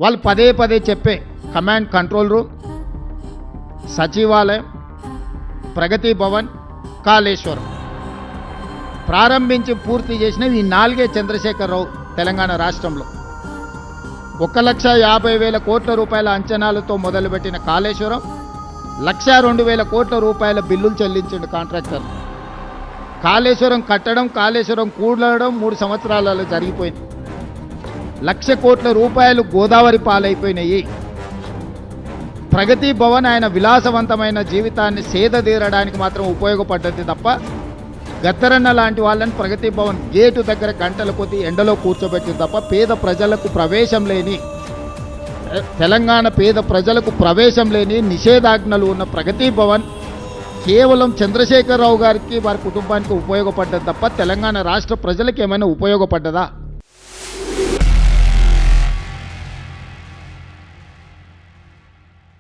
వాళ్ళు పదే పదే చెప్పే కమాండ్ కంట్రోల్ రూమ్, సచివాలయం, ప్రగతి భవన్, కాళేశ్వరం ప్రారంభించి పూర్తి చేసినవి ఈ 4 చంద్రశేఖరరావు తెలంగాణ రాష్ట్రంలో. 1,50,000 కోట్ల రూపాయల అంచనాలతో మొదలుపెట్టిన కాళేశ్వరం 1,02,000 కోట్ల రూపాయల బిల్లులు చెల్లించిండు కాంట్రాక్టర్. కాళేశ్వరం కట్టడం, కాళేశ్వరం కూడడం 3 సంవత్సరాలలో జరిగిపోయింది. 1,00,000 కోట్ల రూపాయలు గోదావరి పాలైపోయినాయి. ప్రగతి భవన్ ఆయన విలాసవంతమైన జీవితాన్ని సేదతీరడానికి మాత్రం ఉపయోగపడ్డది తప్ప గద్దరన్న లాంటి వాళ్ళని ప్రగతి భవన్ గేటు దగ్గర గంటల కొద్ది ఎండలో కూర్చోబెట్టింది తప్ప పేద ప్రజలకు ప్రవేశం లేని, తెలంగాణ పేద ప్రజలకు ప్రవేశం లేని నిషేధాజ్ఞలు ఉన్న ప్రగతి భవన్ కేవలం చంద్రశేఖరరావు గారికి వారి కుటుంబానికి ఉపయోగపడ్డది తప్ప తెలంగాణ రాష్ట్ర ప్రజలకు ఏమైనా ఉపయోగపడ్డదా?